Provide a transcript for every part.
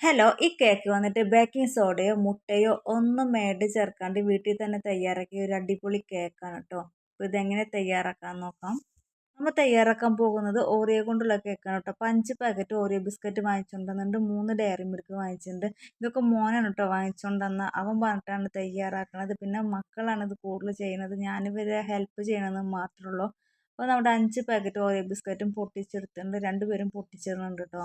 Hello, ഈ cake വന്നിട്ട് baking സോഡയോ മുട്ടയോ ഒന്നും മേടി ചേർക്കാണ്ട് വീട്ടിൽ തന്നെ തയ്യാറാക്കിയ ഒരു അടിപൊളി കേക്കാണ് കേട്ടോ. അപ്പോൾ ഇതെങ്ങനെ തയ്യാറാക്കാൻ നോക്കാം. നമ്മൾ തയ്യാറാക്കാൻ പോകുന്നത് ഓറിയോ കൊണ്ടുള്ള കേക്കാണ് കേട്ടോ. അപ്പോൾ 5 പാക്കറ്റ് ഓറിയോ ബിസ്ക്കറ്റ് വാങ്ങിച്ചുകൊണ്ടുവന്നിട്ടുണ്ട്, 3 ഡയറി മിൽക്ക് വാങ്ങിച്ചിട്ടുണ്ട്. ഇതൊക്കെ മോനാണ് കേട്ടോ വാങ്ങിച്ചുകൊണ്ടുവന്ന. അവൻ പറഞ്ഞിട്ടാണ് തയ്യാറാക്കുന്നത്. പിന്നെ മക്കളാണ് ഇത് കൂടുതൽ ചെയ്യുന്നത്, ഞാനിവരെ ഹെൽപ്പ് ചെയ്യണമെന്ന് മാത്രമേ ഉള്ളൂ. അപ്പോൾ നമ്മുടെ 5 പാക്കറ്റ് ഓറിയോ ബിസ്ക്കറ്റും പൊട്ടിച്ചെടുത്തിട്ടുണ്ട്, രണ്ടുപേരും പൊട്ടിച്ചിടുന്നുണ്ട് കേട്ടോ.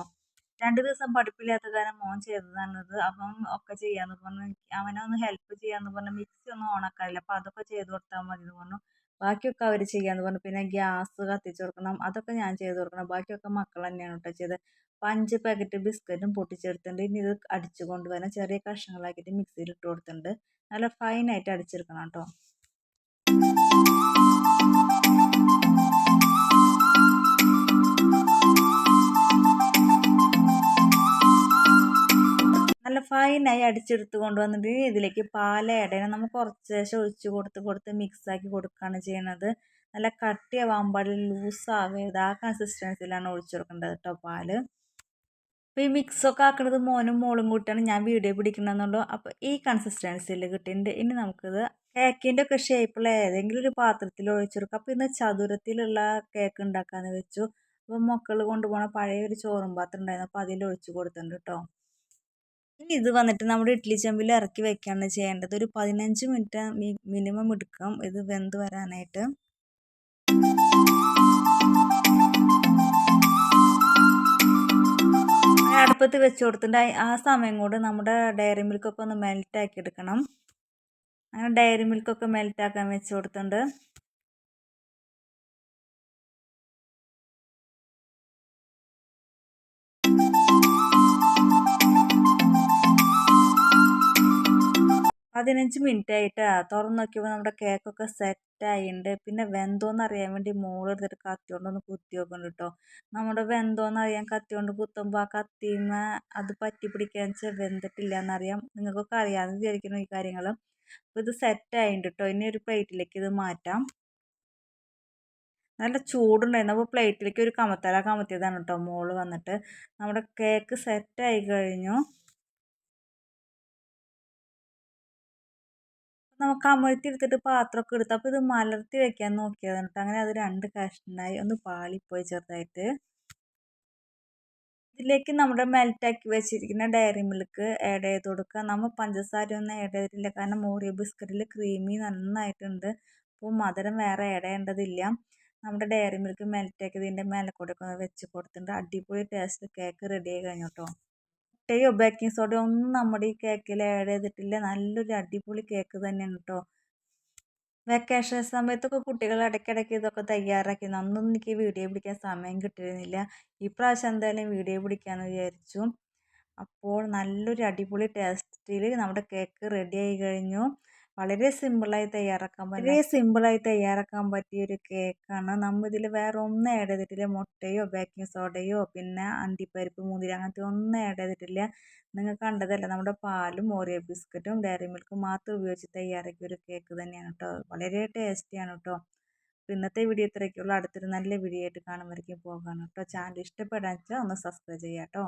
2 ദിവസം പഠിപ്പില്ലാത്ത കാരണം മോൻ ചെയ്തതാണിത്. അപ്പം ഒക്കെ ചെയ്യാന്ന് പറഞ്ഞു. അവനെ ഒന്ന് ഹെൽപ്പ് ചെയ്യാന്ന് പറഞ്ഞു. മിക്സി ഒന്നും ഓണാക്കാനില്ല. അപ്പോൾ അതൊക്കെ ചെയ്ത് കൊടുത്താൽ മതി എന്ന് പറഞ്ഞു. ബാക്കിയൊക്കെ അവർ ചെയ്യാന്ന് പറഞ്ഞു. പിന്നെ ഗ്യാസ് കത്തിച്ച് കൊടുക്കണം, അതൊക്കെ ഞാൻ ചെയ്ത് കൊടുക്കണം. ബാക്കിയൊക്കെ മക്കൾ തന്നെയാണ് കേട്ടോ ചെയ്തത്. അപ്പോൾ 5 പാക്കറ്റ് ബിസ്ക്കറ്റും പൊട്ടിച്ചെടുത്തിട്ടുണ്ട്. ഇനി ഇത് അടിച്ച് കൊണ്ടുവരാൻ ചെറിയ കഷ്ണങ്ങളാക്കിയിട്ട് മിക്സിയിൽ ഇട്ട് കൊടുത്തിട്ടുണ്ട്. നല്ല ഫൈനായിട്ട് അടിച്ചെടുക്കണം കേട്ടോ. നല്ല ഫൈനായി അടിച്ചെടുത്ത് കൊണ്ടുവന്നിട്ട് ഇതിലേക്ക് പാൽ ആഡ് ചെയ്യണം. നമ്മൾ കുറച്ച് ശേഷം ഒഴിച്ച് കൊടുത്ത് മിക്സാക്കി കൊടുക്കുകയാണ് ചെയ്യണത്. നല്ല കട്ടിയാവാൻ പാടില്ല, ലൂസാവരുത്. ആ കൺസിസ്റ്റൻസിയിലാണ് ഒഴിച്ച് കൊടുക്കേണ്ടത് കേട്ടോ പാല്. അപ്പോൾ ഈ മിക്സൊക്കെ ആക്കുന്നത് മോനും മോളും കൂട്ടിയാണ്, ഞാൻ വീഡിയോ പിടിക്കണമെന്നുള്ളൂ. അപ്പോൾ ഈ കൺസിസ്റ്റൻസിയിൽ കിട്ടിയിട്ടുണ്ട്. ഇനി നമുക്കിത് കേക്കിൻ്റെ ഒക്കെ ഷേപ്പുള്ള ഏതെങ്കിലും ഒരു പാത്രത്തിൽ ഒഴിച്ചു കൊടുക്കാം. അപ്പോൾ ഇന്ന് ചതുരത്തിലുള്ള കേക്ക് ഉണ്ടാക്കാമെന്ന് വെച്ചു. അപ്പോൾ മക്കൾ കൊണ്ടുപോകണ പഴയ ഒരു ചോറും പാത്രം ഉണ്ടായിരുന്നു, അപ്പോൾ അതിൽ ഒഴിച്ച് കൊടുത്തിട്ടുണ്ട് കേട്ടോ. ഇനി ഇത് വന്നിട്ട് നമ്മുടെ ഇഡ്ഡലി ചെമ്പിൽ ഇറക്കി വെക്കുകയാണ് ചെയ്യേണ്ടത്. ഒരു 15 മിനിറ്റ് മിനിമം എടുക്കും ഇത് വെന്ത് വരാനായിട്ട്. അടുപ്പത്ത് വെച്ച് കൊടുത്തിട്ട് ആ സമയം കൊണ്ട് നമ്മുടെ ഡയറി മിൽക്കൊക്കെ ഒന്ന് മെൽറ്റാക്കി എടുക്കണം. അങ്ങനെ ഡയറി മിൽക്കൊക്കെ മെൽറ്റാക്കാൻ വെച്ച് കൊടുത്തിട്ടുണ്ട്. പതിനഞ്ച് മിനിറ്റ് ആയിട്ട് തുറന്ന് നോക്കിയപ്പോൾ നമ്മുടെ കേക്കൊക്കെ സെറ്റായിട്ടുണ്ട്. പിന്നെ വെന്തോന്ന് അറിയാൻ വേണ്ടി മോളെടുത്തിട്ട് കത്തി കൊണ്ടൊന്ന് കുത്തി നോക്കുന്നുണ്ട് കേട്ടോ. നമ്മുടെ വെന്തോന്ന് അറിയാൻ കത്തി കൊണ്ട് കുത്തുമ്പോൾ ആ കത്തിമ അത് പറ്റി പിടിക്കാൻ വെച്ചാൽ വെന്തിട്ടില്ല എന്നറിയാം. നിങ്ങൾക്കൊക്കെ അറിയാമെന്ന് വിചാരിക്കുന്നു ഈ കാര്യങ്ങൾ. അപ്പോൾ ഇത് സെറ്റായിട്ടുണ്ട് കേട്ടോ. ഇനി ഒരു പ്ലേറ്റിലേക്ക് ഇത് മാറ്റാം. നല്ല ചൂടുണ്ടായിരുന്നു, അപ്പോൾ പ്ലേറ്റിലേക്ക് ഒരു കമത്തല കമത്തിയതാണ് കേട്ടോ മോള് വന്നിട്ട്. നമ്മുടെ കേക്ക് സെറ്റായി കഴിഞ്ഞു. നമുക്ക് അമഴ്ത്തി എടുത്തിട്ട് പാത്രമൊക്കെ എടുത്ത്, അപ്പോൾ ഇത് മലർത്തി വെക്കാൻ നോക്കിയതാണ് കേട്ടോ. അങ്ങനെ അത് 2 കഷ്ണമായി, ഒന്ന് പാളിപ്പോയി ചെറുതായിട്ട്. ഇതിലേക്ക് നമ്മുടെ മെൽറ്റാക്കി വെച്ചിരിക്കുന്ന ഡയറി മിൽക്ക് ആഡ് ചെയ്ത് കൊടുക്കുക. നമ്മൾ പഞ്ചസാര ഒന്നും ആഡ് ചെയ്തിട്ടില്ല, കാരണം ഓറിയോ ബിസ്ക്കറ്റിൽ ക്രീമി നന്നായിട്ടുണ്ട്. അപ്പോൾ മധുരം വേറെ ആഡ് ചെയ്യേണ്ടതില്ല. നമ്മുടെ ഡയറി മിൽക്ക് മെൽറ്റാക്കിയതിൻ്റെ മേലെ കൂടെ ഒക്കെ വെച്ച് കൊടുത്തിട്ടുണ്ട്. അടിപൊളി ടേസ്റ്റ് കേക്ക് റെഡി ആയി കഴിഞ്ഞു കേട്ടോ. മുട്ടയോ ബേക്കിംഗ് സോഡയോ ഒന്നും നമ്മുടെ ഈ കേക്കിൽ ആഡ് ചെയ്തിട്ടില്ല. നല്ലൊരു അടിപൊളി കേക്ക് തന്നെയാണ് കേട്ടോ. വെക്കേഷൻ സമയത്തൊക്കെ കുട്ടികൾ ഇടയ്ക്കിടയ്ക്ക് ഇതൊക്കെ തയ്യാറാക്കി. അന്നൊന്നും എനിക്ക് വീഡിയോ പിടിക്കാൻ സമയം കിട്ടിയിരുന്നില്ല. ഇപ്രാവശ്യം എന്തായാലും വീഡിയോ പിടിക്കാമെന്ന് വിചാരിച്ചു. അപ്പോൾ നല്ലൊരു അടിപൊളി ടേസ്റ്റിൽ നമ്മുടെ കേക്ക് റെഡി ആയി കഴിഞ്ഞു. വളരെ സിമ്പിളായി തയ്യാറാക്കാൻ പറ്റിയ ഒരു കേക്കാണ്. നമ്മൾ ഇതിൽ വേറെ ഒന്നും ആഡ് ചെയ്തിട്ടില്ല. മുട്ടയോ ബേക്കിംഗ് സോഡയോ പിന്നെ അണ്ടിപ്പരിപ്പ് മുന്തിരി അങ്ങനത്തെ ഒന്നും ആഡ് ചെയ്തിട്ടില്ല. നിങ്ങൾ കണ്ടതല്ല, നമ്മുടെ പാലും ഓറിയോ ബിസ്ക്കറ്റും ഡയറി മിൽക്കും മാത്രം ഉപയോഗിച്ച് തയ്യാറാക്കിയ ഒരു കേക്ക് തന്നെയാണ് കേട്ടോ. വളരെ ടേസ്റ്റിയാണ് കേട്ടോ. ഇന്നത്തെ വീഡിയോ ഇത്രയൊക്കെയുള്ളൂ. അടുത്തൊരു നല്ല വീഡിയോ ആയിട്ട് കാണുമ്പോഴേക്കും പോകാണ് കേട്ടോ. ചാനൽ ഇഷ്ടപ്പെടാൻ വെച്ചാൽ ഒന്ന് സബ്സ്ക്രൈബ് ചെയ്യാം കേട്ടോ.